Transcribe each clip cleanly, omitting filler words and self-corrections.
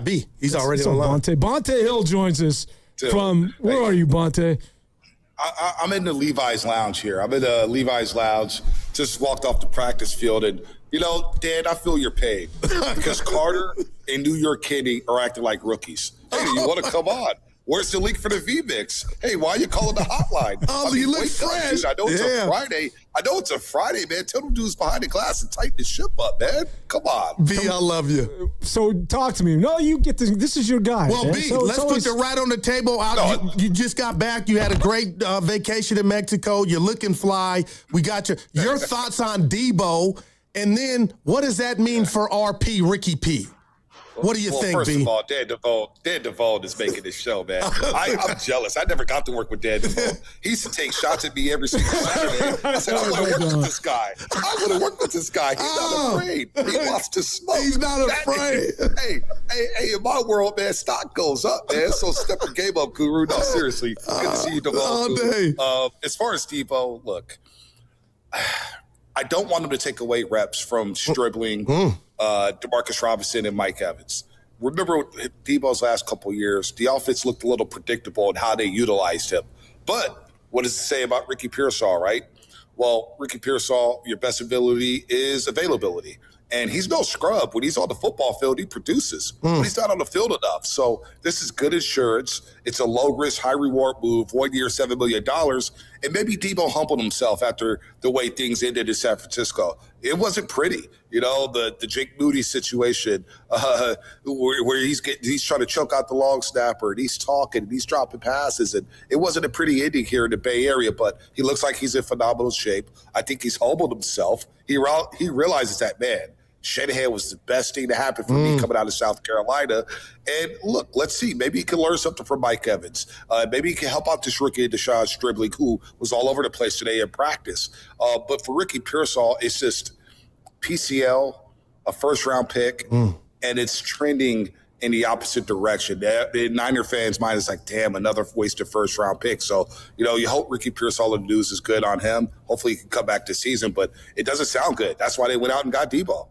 B. He's already on line. Bonta Hill joins us from, where are you, Bonta? I'm in the Levi's Lounge here. I'm in the Levi's Lounge. Just walked off the practice field. And, Dan, I feel your pain. Because Carter and New York Kitty are acting like rookies. Hey, you want to come on? Where's the link for the V-Mix? Hey, why are you calling the hotline? You look fresh. I know it's a Friday. Man. Tell them dudes behind the glass and tighten the ship up, man. Come on. B, I love you. So talk to me. No, you get this. This is your guy. Well, man. B, let's put it right on the table. You just got back. You had a great vacation in Mexico. You're looking fly. We got your thoughts on Deebo. And then what does that mean for RP, Ricky P? What do you think, first B? of all, Dan Devone is making this show, man. I'm jealous. I never got to work with Dan Devone. He used to take shots at me every single Saturday. I said, I want to work with this guy. He's not afraid. He wants to smoke. He's not afraid. Hey, in my world, man, stock goes up, man. So step your game up, Guru. No, seriously. Good to see you, Devone. All day. As far as Deebo, look, I don't want him to take away reps from Stribling, Demarcus Robinson, and Mike Evans. Remember Deebo's last couple of years, the offense looked a little predictable in how they utilized him. But what does it say about Ricky Pearsall, right? Well, Ricky Pearsall, your best ability is availability. And he's no scrub. When he's on the football field, he produces. But he's not on the field enough. So this is good insurance. It's a low-risk, high-reward move, 1 year, $7 million. And maybe Deebo humbled himself after the way things ended in San Francisco. It wasn't pretty. The Jake Moody situation where he's trying to choke out the long snapper, and he's talking, and he's dropping passes. And it wasn't a pretty ending here in the Bay Area, but he looks like he's in phenomenal shape. I think he's humbled himself. He realizes that, man, Shanahan was the best thing to happen for me coming out of South Carolina. And look, let's see. Maybe he can learn something from Mike Evans. Maybe he can help out this rookie, Deshaun Stribling, who was all over the place today in practice. But for Ricky Pearsall, it's just PCL, a first-round pick, and it's trending in the opposite direction. The Niner fans' mind is like, damn, another wasted first-round pick. So, you hope Ricky Pearsall and the news is good on him. Hopefully he can come back this season, but it doesn't sound good. That's why they went out and got Deebo.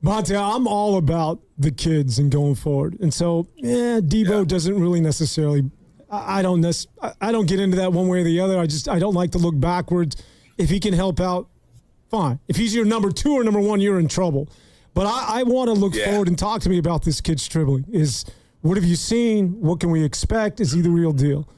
Bonta, I'm all about the kids and going forward. And so, Deebo doesn't really necessarily I don't get into that one way or the other. I don't like to look backwards. If he can help out, fine. If he's your number 2 or number 1, you're in trouble. But I want to look forward and talk to me about this kid Stribling. What have you seen? What can we expect? Is he the real deal?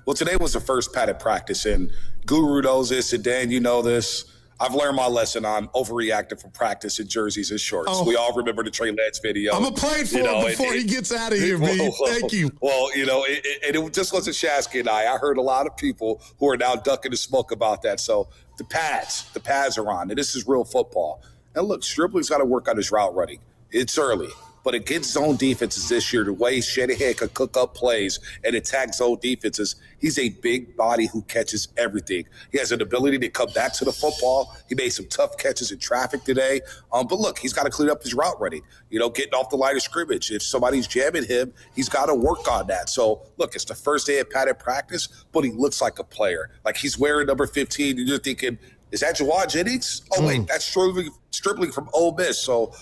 Well, today was the first padded practice, and Guru knows this, and Dan, you know this. I've learned my lesson on overreacting for practice in jerseys and shorts. We all remember the Trey Lance video. I'm going to play it for him before he gets out of here, B. Thank you. Well, it just wasn't Shasky and I. I heard a lot of people who are now ducking the smoke about that. So the pads are on, and this is real football. And look, Stribling's got to work on his route running. It's early. But against zone defenses this year, the way Shanahan could cook up plays and attack zone defenses, he's a big body who catches everything. He has an ability to come back to the football. He made some tough catches in traffic today. But look, he's got to clean up his route running, getting off the line of scrimmage. If somebody's jamming him, he's got to work on that. So, look, it's the first day of padded practice, but he looks like a player. Like he's wearing number 15, and you're thinking, is that Jawad Jennings? Oh, wait, that's Stribling from Ole Miss. So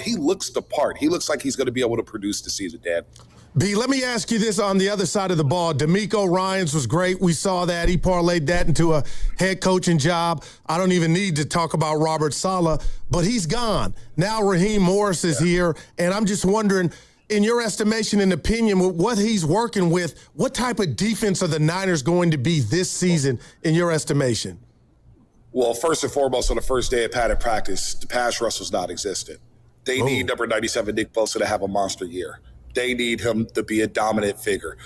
he looks the part. He looks like he's going to be able to produce this season, Dan. B, let me ask you this on the other side of the ball. D'Amico Ryans was great. We saw that. He parlayed that into a head coaching job. I don't even need to talk about Robert Saleh, but he's gone. Now Raheem Morris is here, and I'm just wondering, in your estimation and opinion, with what he's working with, what type of defense are the Niners going to be this season in your estimation? Well, first and foremost, on the first day of padded practice, the pass rush was non-existent. They need number 97 Nick Bosa to have a monster year. They need him to be a dominant figure.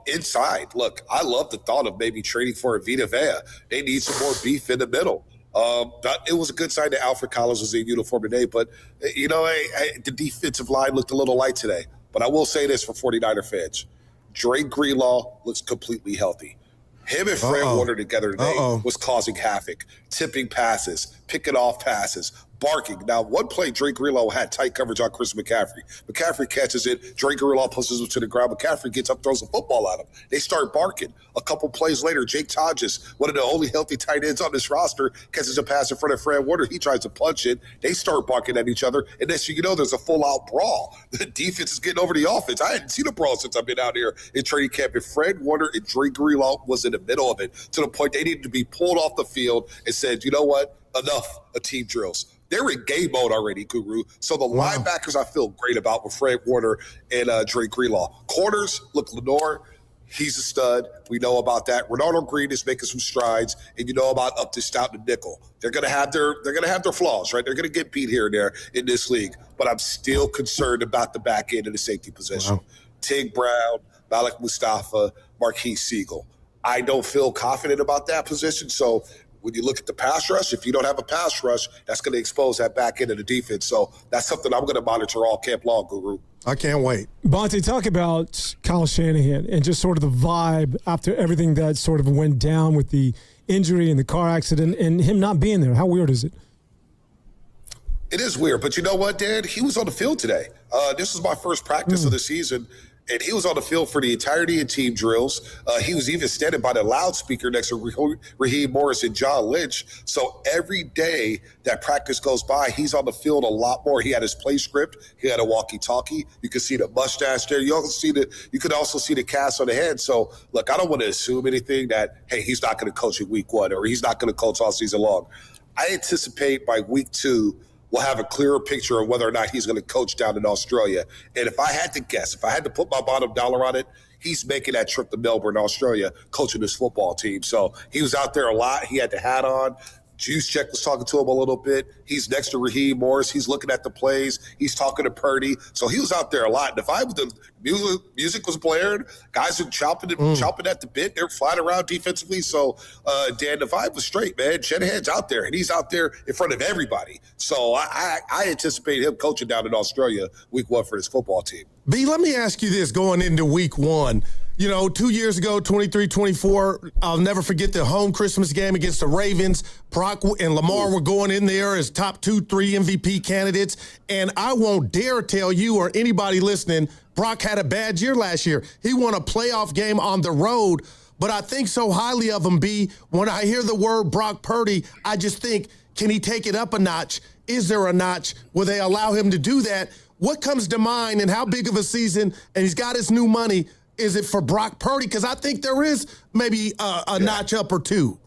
Inside, look, I love the thought of maybe trading for a Vita Vea. They need some more beef in the middle. It was a good sign that Alfred Collins was in uniform today, but, the defensive line looked a little light today. But I will say this for 49er fans. Drake Greenlaw looks completely healthy. Him and Fred Warner together today was causing havoc, tipping passes, picking off passes, barking. Now, one play, Greenlaw had tight coverage on Chris McCaffrey. McCaffrey catches it. Greenlaw pushes him to the ground. McCaffrey gets up, throws the football at him. They start barking. A couple plays later, Jake Todges, one of the only healthy tight ends on this roster, catches a pass in front of Fred Warner. He tries to punch it. They start barking at each other. And next thing you know, there's a full-out brawl. The defense is getting over the offense. I hadn't seen a brawl since I've been out here in training camp. And Fred Warner and Greenlaw was in the middle of it to the point they needed to be pulled off the field and said, you know what? Enough of team drills. They're in game mode already, Guru. So the linebackers I feel great about with Fred Warner and Greenlaw. Corners, look, Lenore, he's a stud. We know about that. Renardo Green is making some strides, and you know about up to stout and nickel. They're gonna have their flaws, right? They're gonna get beat here and there in this league. But I'm still concerned about the back end of the safety position. Wow. Tig Brown, Malik Mustafa, Marquise Siegel. I don't feel confident about that position. So when you look at the pass rush, if you don't have a pass rush, that's going to expose that back end of the defense. So that's something I'm going to monitor all camp long, Guru. I can't wait. Bonta, talk about Kyle Shanahan and just sort of the vibe after everything that sort of went down with the injury and the car accident and him not being there. How weird is it? It is weird, but you know what, Dan? He was on the field today. This was my first practice of the season. And he was on the field for the entirety of team drills. He was even standing by the loudspeaker next to Raheem Morris and John Lynch. So every day that practice goes by, he's on the field a lot more. He had his play script. He had a walkie-talkie. You could see the mustache there. You could also see the cast on the head. So, look, I don't want to assume anything that, hey, he's not going to coach in week 1 or he's not going to coach all season long. I anticipate by week 2, we'll have a clearer picture of whether or not he's going to coach down in Australia. And if I had to guess, if I had to put my bottom dollar on it, he's making that trip to Melbourne, Australia, coaching his football team. So he was out there a lot. He had the hat on. Juszczyk was talking to him a little bit. He's next to Raheem Morris. He's looking at the plays. He's talking to Purdy. So he was out there a lot. And if the music was blaring, guys were chomping at the bit. They're flying around defensively. So, Dan, the vibe was straight, man. Shanahan's out there, and he's out there in front of everybody. So I anticipate him coaching down in Australia week 1 for his football team. B, let me ask you this going into week 1. You know, 2 years ago, 23-24, I'll never forget the home Christmas game against the Ravens. Brock and Lamar were going in there as top 2-3 MVP candidates. And I won't dare tell you or anybody listening, Brock had a bad year last year. He won a playoff game on the road. But I think so highly of him, B. When I hear the word Brock Purdy, I just think, can he take it up a notch? Is there a notch? Will they allow him to do that? What comes to mind and how big of a season, and he's got his new money, is it for Brock Purdy? Because I think there is maybe a notch up or two.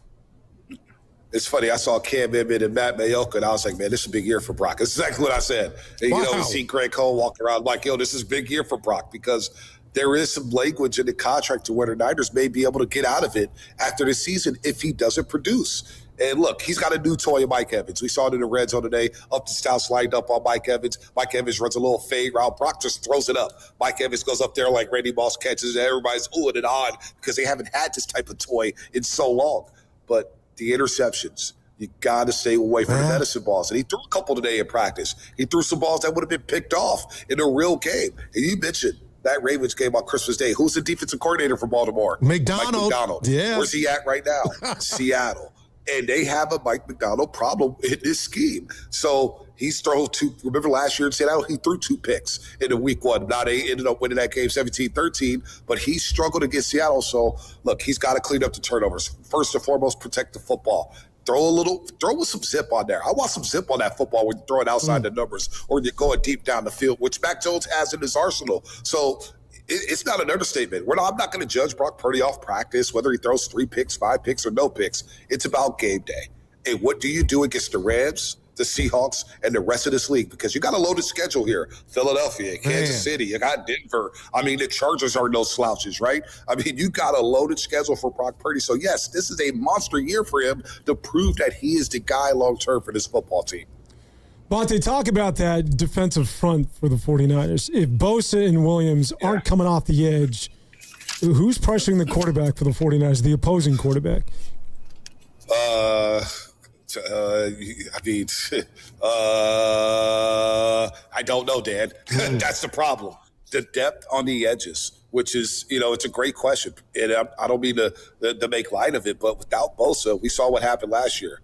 It's funny. I saw Cam Newton and Matt Mayoka, and I was like, man, this is a big year for Brock. That's exactly what I said. And, you know, we see Greg Cole walking around like, yo, this is a big year for Brock because there is some language in the contract to where the Niners may be able to get out of it after the season if he doesn't produce. And look, he's got a new toy in Mike Evans. We saw it in the red zone today. Up the stouts lined up on Mike Evans. Mike Evans runs a little fade route. Brock just throws it up. Mike Evans goes up there like Randy Moss catches it. Everybody's oohing and on because they haven't had this type of toy in so long. But the interceptions, you got to stay away from the medicine balls. And he threw a couple today in practice. He threw some balls that would have been picked off in a real game. And you mentioned that Ravens game on Christmas Day. Who's the defensive coordinator for Baltimore? McDonald. Mike McDonald. Yeah. Where's he at right now? Seattle. And they have a Mike McDonald problem in this scheme. So he's thrown remember last year in Seattle, he threw 2 picks in the week 1. Now they ended up winning that game 17-13, but he struggled against Seattle. So look, he's got to clean up the turnovers. First and foremost, protect the football. Throw with some zip on there. I want some zip on that football when you're throwing outside the numbers or you're going deep down the field, which Mac Jones has in his arsenal. So it's not an understatement. I'm not going to judge Brock Purdy off practice, whether he throws 3 picks, 5 picks, or no picks. It's about game day. And what do you do against the Rams, the Seahawks, and the rest of this league? Because you got a loaded schedule here. Philadelphia, Kansas City, you got Denver. I mean, the Chargers are no slouches, right? I mean, you got a loaded schedule for Brock Purdy. So, yes, this is a monster year for him to prove that he is the guy long-term for this football team. Bonta, talk about that defensive front for the 49ers. If Bosa and Williams aren't coming off the edge, who's pressuring the quarterback for the 49ers, the opposing quarterback? I don't know, Dan. That's the problem. The depth on the edges, which is, it's a great question. And I don't mean to make light of it, but without Bosa, we saw what happened last year.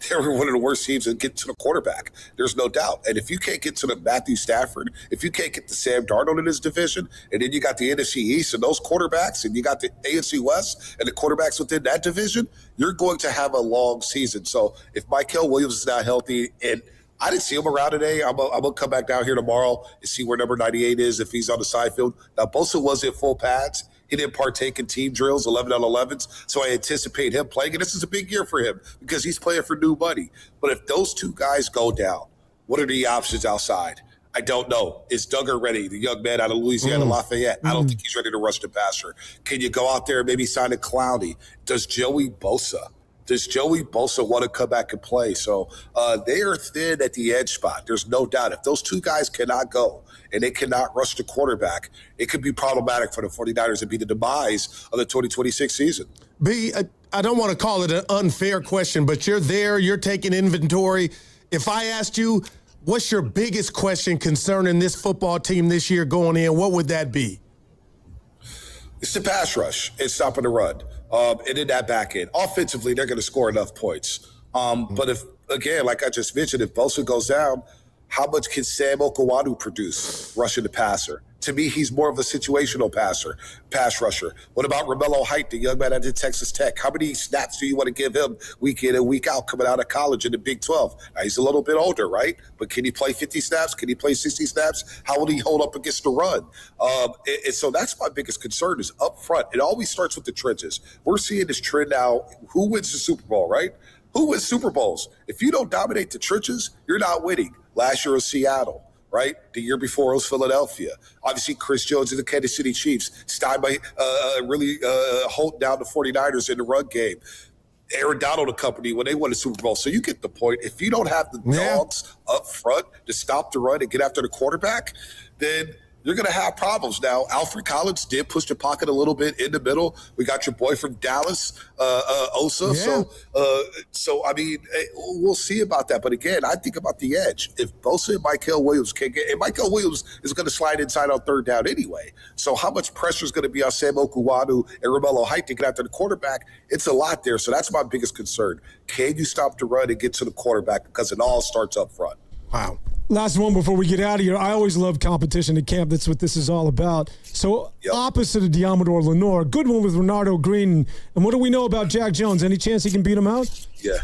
they were one of the worst teams in getting to the quarterback. There's no doubt. And if you can't get to the Matthew Stafford, if you can't get to Sam Darnold in this division, and then you got the NFC East and those quarterbacks, and you got the AFC West and the quarterbacks within that division, you're going to have a long season. So if Michael Williams is not healthy, and I didn't see him around today. I'm going to come back down here tomorrow and see where number 98 is if he's on the side field. Now, Bosa was in full pads. He didn't partake in team drills, 11 on 11s, so I anticipate him playing. And this is a big year for him because he's playing for new money. But if those two guys go down, what are the options outside? I don't know. Is Duggar ready, the young man out of Louisiana Lafayette? I don't think he's ready to rush the passer. Can you go out there and maybe sign a Clowney? Does Joey Bosa want to come back and play? So they are thin at the edge spot. There's no doubt. If those two guys cannot go and they cannot rush the quarterback, it could be problematic for the 49ers and be the demise of the 2026 season. B, I don't want to call it an unfair question, but you're there, you're taking inventory. If I asked you, what's your biggest question concerning this football team this year going in, what would that be? It's the pass rush. It's stopping the run. And in that back end. Offensively, they're going to score enough points. But if, again, like I just mentioned, if Bosa goes down, how much can Sam Okawadu produce rushing the passer? To me, he's more of a situational pass rusher. What about Romello Height, the young man at Texas Tech? How many snaps do you want to give him week in and week out coming out of college in the Big 12? Now, he's a little bit older, right? But can he play 50 snaps? Can he play 60 snaps? How will he hold up against the run? And so that's my biggest concern is up front. It always starts with the trenches. We're seeing this trend now. Who wins the Super Bowl, right? Who wins Super Bowls? If you don't dominate the trenches, you're not winning. Last year was Seattle. Right? The year before it was Philadelphia. Obviously, Chris Jones and the Kansas City Chiefs. Steinbach really hold down the 49ers in the run game. Aaron Donald and company when they won the Super Bowl. So you get the point. If you don't have the dogs up front to stop the run and get after the quarterback, then you're going to have problems. Now, Alfred Collins did push the pocket a little bit in the middle. We got your boy from Dallas, Osa. Yeah. So I mean, we'll see about that. But again, I think about the edge. If Bosa and Michael Williams can get – and Michael Williams is going to slide inside on third down anyway. So how much pressure is going to be on Sam Okawadu and Romello Height to get after the quarterback? It's a lot there. So that's my biggest concern. Can you stop the run and get to the quarterback? Because it all starts up front. Wow. Last one before we get out of here. I always love competition at camp. That's what this is all about. So opposite of Diamador Lenore, good one with Renardo Green. And what do we know about Jack Jones? Any chance he can beat him out? Yeah.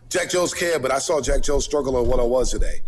Jack Jones can, but I saw Jack Jones struggle on one-on-one today.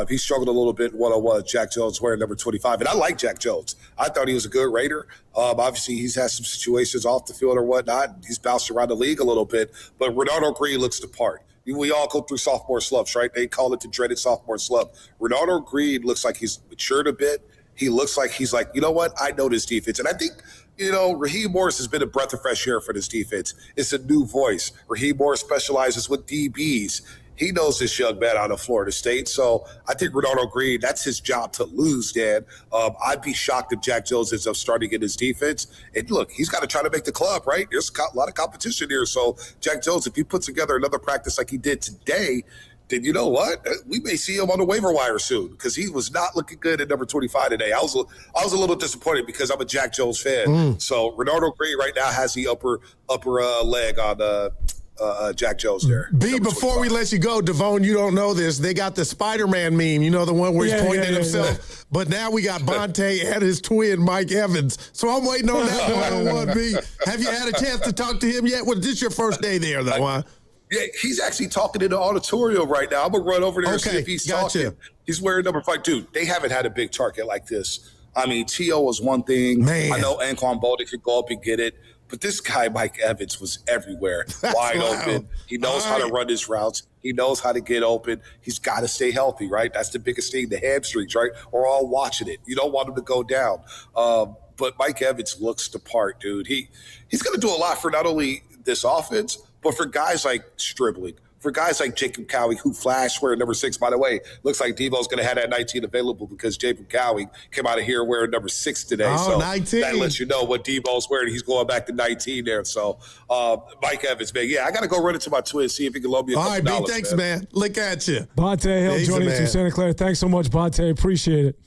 He struggled a little bit in one-on-one. Jack Jones wearing number 25. And I like Jack Jones. I thought he was a good Raider. Obviously, he's had some situations off the field or whatnot. He's bounced around the league a little bit. But Renardo Green looks the part. We all go through sophomore slumps, right? They call it the dreaded sophomore slump. Renardo Green looks like he's matured a bit. He looks like he's like, you know what? I know this defense. And I think, Raheem Morris has been a breath of fresh air for this defense. It's a new voice. Raheem Morris specializes with DBs. He knows this young man out of Florida State. So I think Renardo Green, that's his job to lose, Dan. I'd be shocked if Jack Jones ends up starting in his defense. And look, he's got to try to make the club, right? There's a lot of competition here. So Jack Jones, if he puts together another practice like he did today, then you know what? We may see him on the waiver wire soon because he was not looking good at number 25 today. I was a little disappointed because I'm a Jack Jones fan. So Renardo Green right now has the upper leg on Jack Jones there. B, before we let you go, Devon, you don't know this. They got the Spider-Man meme, the one where he's pointing at himself. Yeah. But now we got Bonta and his twin, Mike Evans. So I'm waiting on that one, B. Have you had a chance to talk to him yet? Well, this is your first day there, though, huh? Yeah, he's actually talking in the auditorium right now. I'm going to run over there and see if he's talking. He's wearing number 5. Dude, they haven't had a big target like this. I mean, T.O. was one thing. Man. I know Anquan Bolden could go up and get it. But this guy, Mike Evans, was everywhere, wide open. He knows how to run his routes. He knows how to get open. He's got to stay healthy, right? That's the biggest thing, the hamstrings, right? We're all watching it. You don't want him to go down. But Mike Evans looks the part, dude. He's going to do a lot for not only this offense, but for guys like Stribling, for guys like Jacob Cowie, who flashed wearing number 6, by the way. Looks like Deebo's going to have that 19 available because Jacob Cowie came out of here wearing number 6 today. Oh, so 19. That lets you know what Deebo's wearing. He's going back to 19 there. So Mike Evans, man, I got to go run into my twin, see if he can loan me a couple dollars. All right, B, thanks, man. Look at you. Bonta Hill joining us from Santa Clara. Thanks so much, Bonta. Appreciate it.